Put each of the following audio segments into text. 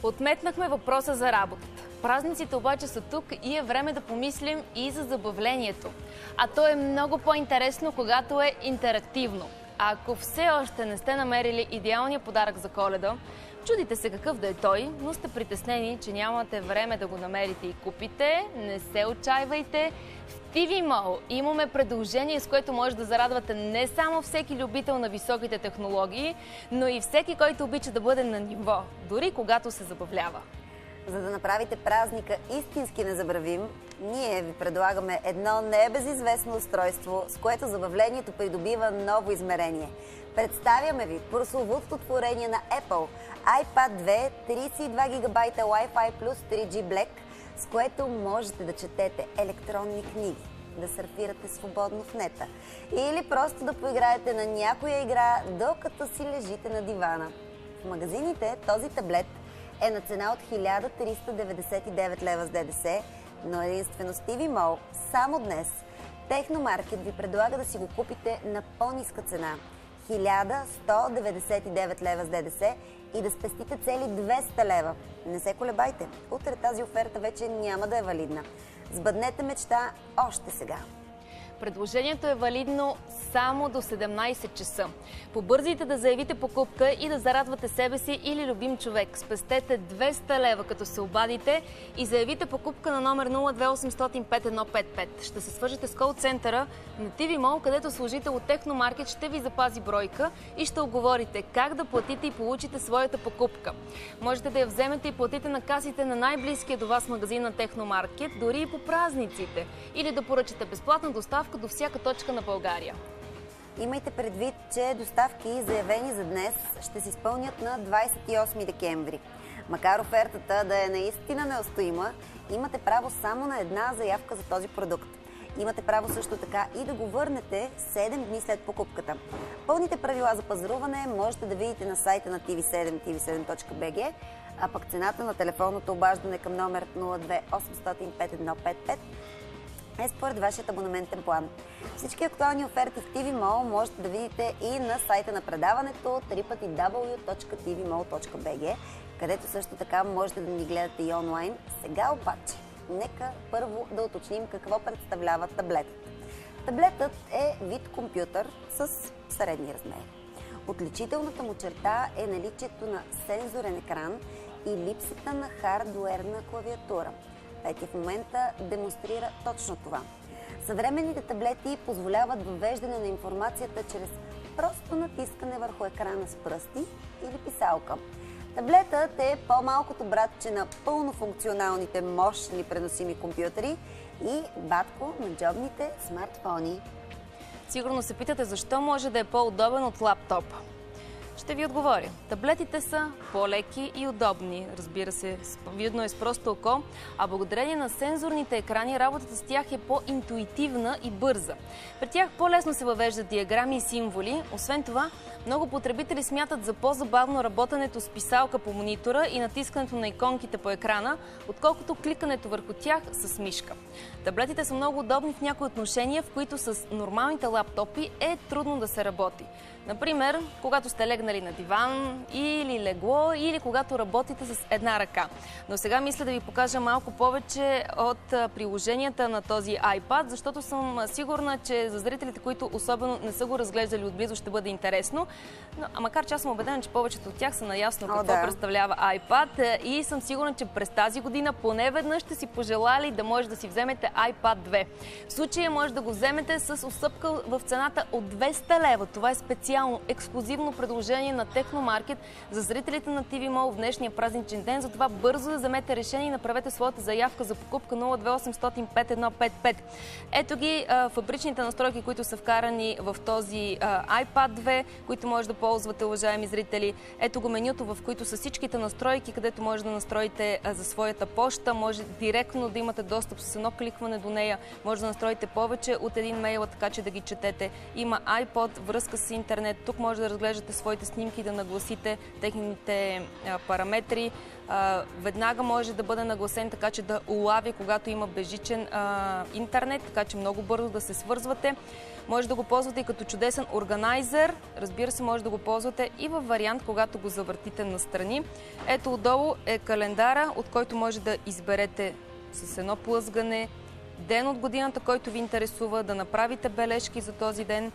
Отметнахме въпроса за работата. Празниците обаче са тук и е време да помислим и за забавлението. А то е много по-интересно, когато е интерактивно. А ако все още не сте намерили идеалния подарък за Коледа, чудите се какъв да е той, но сте притеснени, че нямате време да го намерите и купите, не се отчайвайте. В TV Mall имаме предложение, с което може да зарадвате не само всеки любител на високите технологии, но и всеки, който обича да бъде на ниво, дори когато се забавлява. За да направите празника истински незабравим, ние ви предлагаме едно небезизвестно устройство, с което забавлението придобива ново измерение. Представяме ви прословутото творение на Apple iPad 2 32 ГБ Wi-Fi плюс 3G Black, с което можете да четете електронни книги, да сърфирате свободно в нета или просто да поиграете на някоя игра, докато си лежите на дивана. В магазините този таблет е на цена от 1399 лева с ДДС, но единствено с TV Mall само днес Техномаркет ви предлага да си го купите на по-ниска цена – 1199 лева с ДДС и да спестите цели 200 лева. Не се колебайте, утре тази оферта вече няма да е валидна. Сбъднете мечта още сега. Предложението е валидно само до 17 часа. Побързайте да заявите покупка и да зарадвате себе си или любим човек. Спестете 200 лева, като се обадите и заявите покупка на номер 02800 5155. Ще се свържете с кол-центъра на TV Mall, където служител от Техномаркет ще ви запази бройка и ще оговорите как да платите и получите своята покупка. Можете да я вземете и платите на касите на най-близкия до вас магазин на Техномаркет, дори и по празниците, или да поръчате безплатна доставка до всяка точка на България. Имайте предвид, че доставки, заявени за днес, ще се изпълнят на 28 декември. Макар офертата да е наистина неустоима, имате право само на една заявка за този продукт. Имате право също така и да го върнете 7 дни след покупката. Пълните правила за пазаруване можете да видите на сайта на TV7, tv7.bg, а пък цената на телефонното обаждане към номер 02 800 5155 е според вашият абонаментен план. Всички актуални оферти в TV Mall можете да видите и на сайта на предаването www.tvmall.bg, където също така можете да ни гледате и онлайн. Сега обаче, нека първо да уточним какво представлява таблетът. Таблетът е вид компютър с средни размери. Отличителната му черта е наличието на сензорен екран и липсата на хардуерна клавиатура. Петя в момента демонстрира точно това. Съвременните таблети позволяват въвеждане на информацията чрез просто натискане върху екрана с пръсти или писалка. Таблетът е по-малкото братче на пълно функционалните мощни преносими компютри и батко на джобните смартфони. Сигурно се питате защо може да е по-удобен от лаптопа. Ще ви отговоря. Таблетите са по-леки и удобни, разбира се, видно е с просто око, а благодарение на сензорните екрани работата с тях е по-интуитивна и бърза. При тях по-лесно се въвеждат диаграми и символи. Освен това, много потребители смятат за по-забавно работенето с писалка по монитора и натискането на иконките по екрана, отколкото кликането върху тях с мишка. Таблетите са много удобни в някои отношения, в които с нормалните лаптопи е трудно да се работи. Например, когато сте легнали на диван или легло, или когато работите с една ръка. Но сега мисля да ви покажа малко повече от приложенията на този iPad, защото съм сигурна, че за зрителите, които особено не са го разглеждали отблизо, ще бъде интересно. Но, макар че аз съм убедена, че повечето от тях са наясно какво представлява iPad и съм сигурна, че през тази година поне веднъж ще си пожелали да може да си вземете iPad 2. В случая може да го вземете с отстъпка в цената от 200 лева. Това е специално, ексклузивно предложение на Техномаркет за зрителите на TV Mall в днешния празничен ден. Затова бързо да вземете решение и направете своята заявка за покупка 02800 5155. Ето ги фабричните настройки, които са вкарани в този iPad 2, които може да ползвате, уважаеми зрители. Ето го менюто, в които са всичките настройки, където може да настроите за своята поща. Може директно да имате достъп с едно кликване до нея. Може да настроите повече от един мейл, така че да ги четете. Има iPod, връзка с интернет. Тук може да разглеждате своите снимки и да нагласите техните параметри. Веднага може да бъде нагласен, така че да улавя, когато има безжичен интернет, така че много бързо да се свързвате. Може да го ползвате и като чудесен органайзер. Разбира разбира се, може да го ползвате и във вариант, когато го завъртите настрани. Ето отдолу е календара, от който може да изберете с едно плъзгане ден от годината, който ви интересува, да направите бележки за този ден,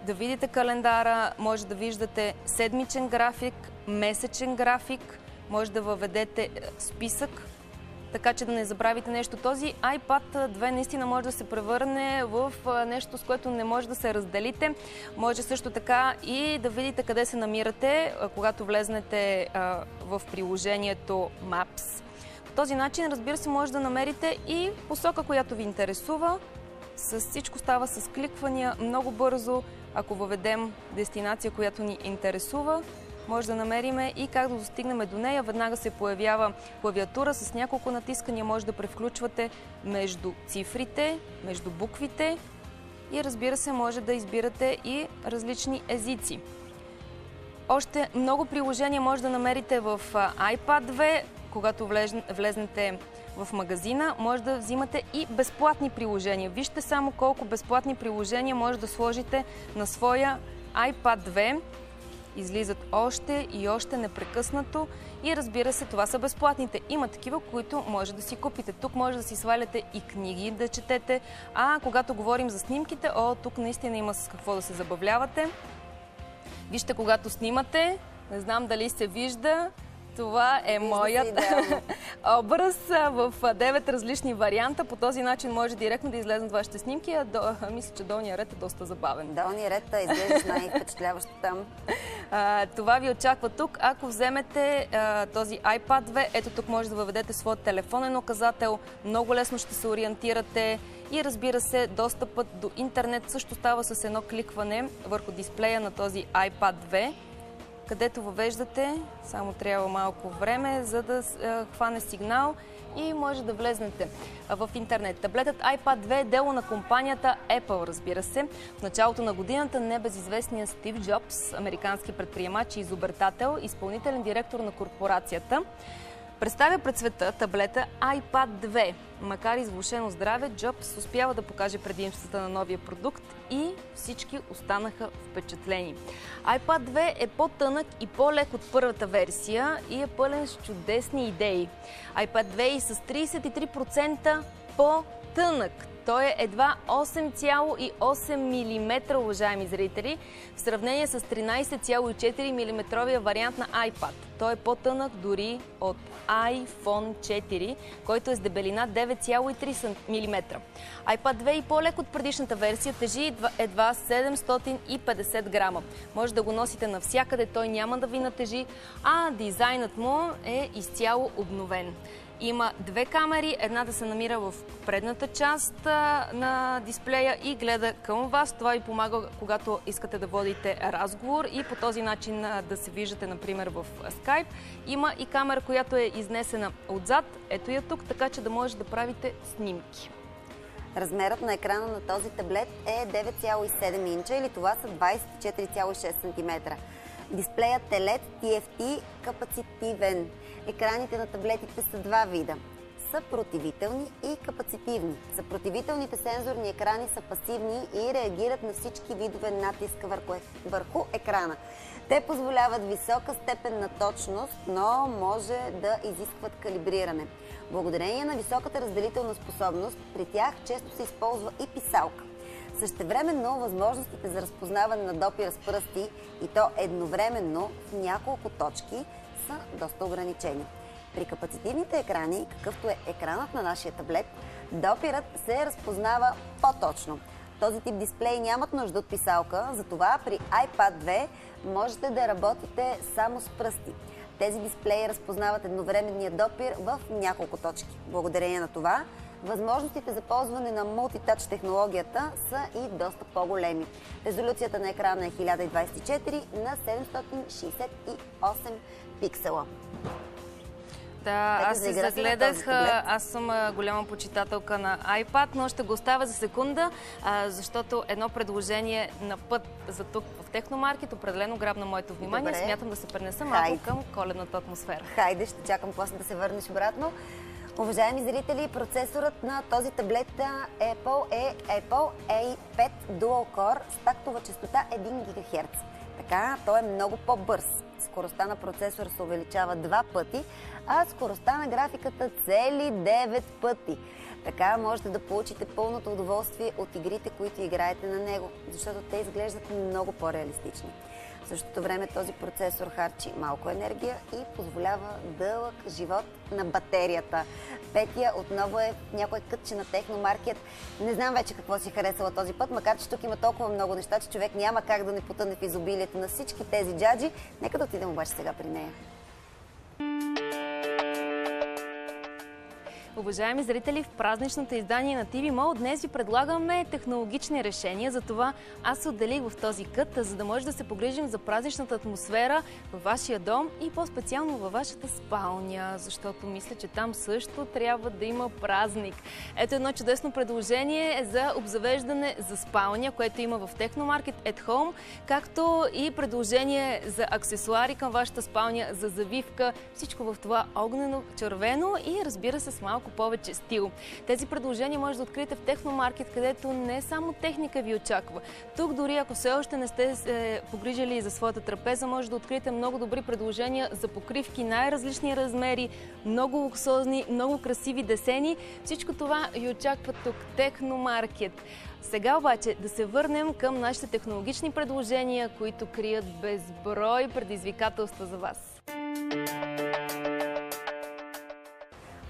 да видите календара, може да виждате седмичен график, месечен график, може да въведете списък, така че да не забравите нещо. Този iPad 2 наистина може да се превърне в нещо, с което не може да се разделите. Може също така и да видите къде се намирате, когато влезнете в приложението Maps. По този начин, разбира се, може да намерите и посока, която ви интересува. Всичко става с кликвания много бързо. Ако въведем дестинация, която ни интересува, може да намерим и как да достигнем до нея. Веднага се появява клавиатура с няколко натискания. Може да превключвате между цифрите, между буквите и, разбира се, може да избирате и различни езици. Още много приложения може да намерите в iPad 2. Когато влезнете в магазина, може да взимате и безплатни приложения. Вижте само колко безплатни приложения може да сложите на своя iPad 2. Излизат още и още непрекъснато и, разбира се, това са безплатните. Има такива, които може да си купите. Тук може да си сваляте и книги да четете, а когато говорим за снимките, тук наистина има с какво да се забавлявате. Вижте, когато снимате, не знам дали се вижда, това е моят образ в 9 различни варианта. По този начин може директно да излезнат вашите снимки. Мисля, че долният ред е доста забавен. Долният ред изглежда най-впечатляващо там. Това ви очаква тук. Ако вземете този iPad 2, ето тук може да въведете своят телефонен указател. Много лесно ще се ориентирате. И, разбира се, достъпът до интернет също става с едно кликване върху дисплея на този iPad 2. Където въвеждате, само трябва малко време, за да хване сигнал и може да влезнете в интернет. Таблетът iPad 2 е дело на компанията Apple, разбира се. В началото на годината небезизвестният Стив Джобс, американски предприемач и изобретател, изпълнителен директор на корпорацията, представя пред света таблета iPad 2. Макар и с влошено здраве, Джобс успява да покаже предимствата на новия продукт и всички останаха впечатлени. iPad 2 е по-тънък и по-лек от първата версия и е пълен с чудесни идеи. iPad 2 е и с 33% по-тънък. Той е едва 8,8 мм, уважаеми зрители, в сравнение с 13,4 мм вариант на iPad. Той е по-тънък дори от iPhone 4, който е с дебелина 9,3 мм. iPad 2 е и по-лек от предишната версия, тежи едва 750 грама. Може да го носите навсякъде, той няма да ви натежи, а дизайнът му е изцяло обновен. Има две камери, едната се намира в предната част на дисплея и гледа към вас. Това ви помага, когато искате да водите разговор и по този начин да се виждате, например, в Skype. Има и камера, която е изнесена отзад. Ето я тук, така че да може да правите снимки. Размерът на екрана на този таблет е 9,7 инча или това са 24,6 см. Дисплеят е LED TFT капацитивен. Екраните на таблетите са два вида – съпротивителни и капацитивни. Съпротивителните сензорни екрани са пасивни и реагират на всички видове натиска върху екрана. Те позволяват висока степен на точност, но може да изискват калибриране. Благодарение на високата разделителна способност, при тях често се използва и писалка. Същевременно възможностите за разпознаване на допира с пръсти и то едновременно в няколко точки са доста ограничени. При капацитивните екрани, какъвто е екранът на нашия таблет, допирът се разпознава по-точно. Този тип дисплеи нямат нужда от писалка, затова при iPad 2 можете да работите само с пръсти. Тези дисплеи разпознават едновременния допир в няколко точки. Благодарение на това, възможностите за ползване на мултитач технологията са и доста по-големи. Резолюцията на екрана е 1024 на 768 пиксела. Да, аз се загледах. Аз съм голяма почитателка на iPad, но ще го оставя за секунда, защото едно предложение на път за тук в Техномаркет определено грабна моето внимание. Добре. Смятам да се пренеса малко към коледната атмосфера. Хайде, ще чакам после да се върнеш обратно. Уважаеми зрители, процесорът на този таблет Apple е Apple A5 Dual Core с тактова честота 1 ГГц. Така, той е много по-бърз. Скоростта на процесора се увеличава 2 пъти, а скоростта на графиката цели 9 пъти. Така можете да получите пълното удоволствие от игрите, които играете на него, защото те изглеждат много по-реалистични. В същото време този процесор харчи малко енергия и позволява дълъг живот на батерията. Петия отново е някой кътче на Техномаркет. Не знам вече какво си харесала този път, макар че тук има толкова много неща, че човек няма как да не потъне в изобилието на всички тези джаджи. Нека да отидем обаче сега при нея. Уважаеми зрители, в празничното издание на TV Mall днес ви предлагаме технологични решения. Затова аз се отделих в този кът, за да може да се погрижим за празничната атмосфера във вашия дом и по-специално във вашата спалня, защото мисля, че там също трябва да има празник. Ето едно чудесно предложение за обзавеждане за спалня, което има в Техномаркет at Home, както и предложение за аксесуари към вашата спалня, за завивка, всичко в това огнено-червено и разбира се с малко повече стил. Тези предложения може да откриете в Техномаркет, където не само техника ви очаква. Тук дори ако все още не сте се погрижали за своята трапеза, може да откриете много добри предложения за покривки, най-различни размери, много луксозни, много красиви десени. Всичко това ви очаква тук, Техномаркет. Сега обаче да се върнем към нашите технологични предложения, които крият безброй предизвикателства за вас.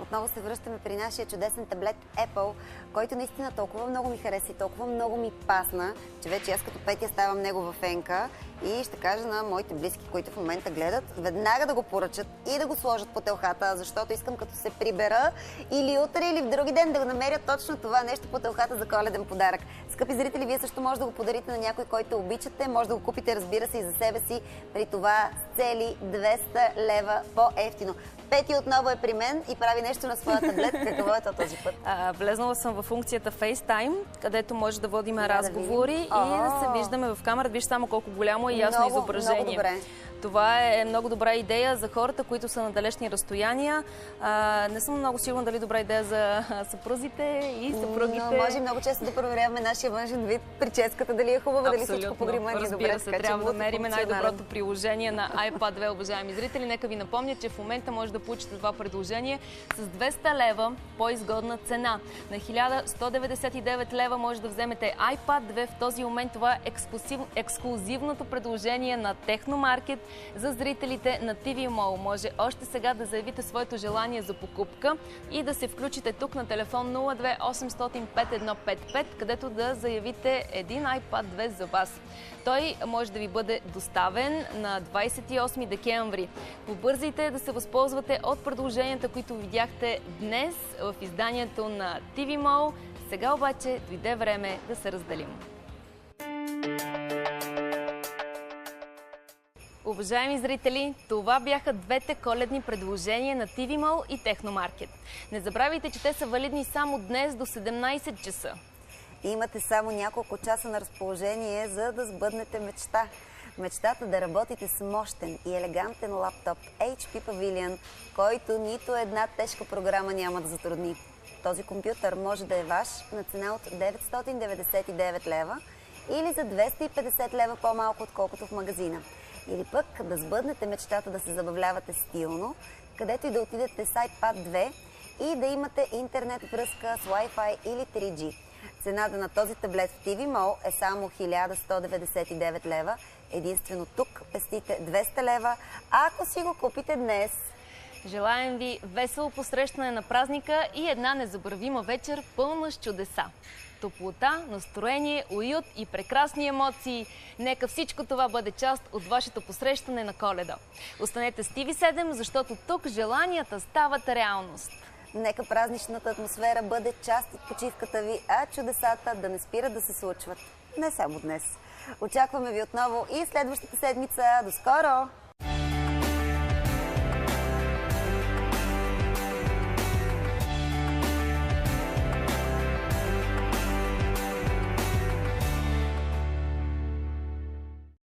Отново се връщаме при нашия чудесен таблет Apple, който наистина толкова много ми хареса и толкова много ми пасна, че вече аз като Петя ставам негова фенка и ще кажа на моите близки, които в момента гледат, веднага да го поръчат и да го сложат по телхата, защото искам като се прибера или утре, или в други ден да намеря точно това нещо по телхата за коледен подарък. Скъпи зрители, вие също може да го подарите на някой, който обичате, може да го купите, разбира се, и за себе си, при това с цели 200 лева по-евтино. Пети отново е при мен и прави нещо на своя таблет. Какво е то този път? Влезнала съм във функцията FaceTime, където може да водим разговори и да се виждаме в камерата. Виж само колко голямо и ясно изображение. Много добре. Това е много добра идея за хората, които са на далечни разстояния. Не съм много сигурна дали добра идея за съпрузите и съпругите. Но може много често да проверяваме нашия външен вид, прическата, дали е хубава, дали всичко погрима ни добре. Разбира се, трябва да намерим най-доброто приложение на iPad 2, уважаеми зрители. Нека ви напомня, че в момента може да получите това предложение с 200 лева по-изгодна цена. На 1199 лева може да вземете iPad 2. В този момент това е ексклузивното предложение на Техномаркет за зрителите на TV Mall. Може още сега да заявите своето желание за покупка и да се включите тук на телефон 02 800 5155, където да заявите един iPad 2 за вас. Той може да ви бъде доставен на 28 декември. Побързайте да се възползвате от предложенията, които видяхте днес в изданието на TV Mall. Сега обаче дойде време да се разделим. Уважаеми зрители, това бяха двете коледни предложения на TV Mall и Техномаркет. Не забравяйте, че те са валидни само днес до 17 часа. Имате само няколко часа на разположение, за да сбъднете мечта. Мечтата да работите с мощен и елегантен лаптоп HP Pavilion, който нито една тежка програма няма да затрудни. Този компютър може да е ваш на цена от 999 лева или за 250 лева по-малко, отколкото в магазина. Или пък да сбъднете мечтата да се забавлявате стилно, където и да отидете с iPad 2 и да имате интернет връзка с Wi-Fi или 3G. Цената на този таблет в TV Mall е само 1199 лева. Единствено тук пестите 200 лева, ако си го купите днес. Желаем ви весело посрещане на празника и една незабравима вечер, пълна с чудеса. Топлота, настроение, уют и прекрасни емоции. Нека всичко това бъде част от вашето посрещане на Коледа. Останете с TV7, защото тук желанията стават реалност. Нека празничната атмосфера бъде част от почивката ви, а чудесата да не спират да се случват. Не само днес. Очакваме ви отново и следващата седмица. До скоро!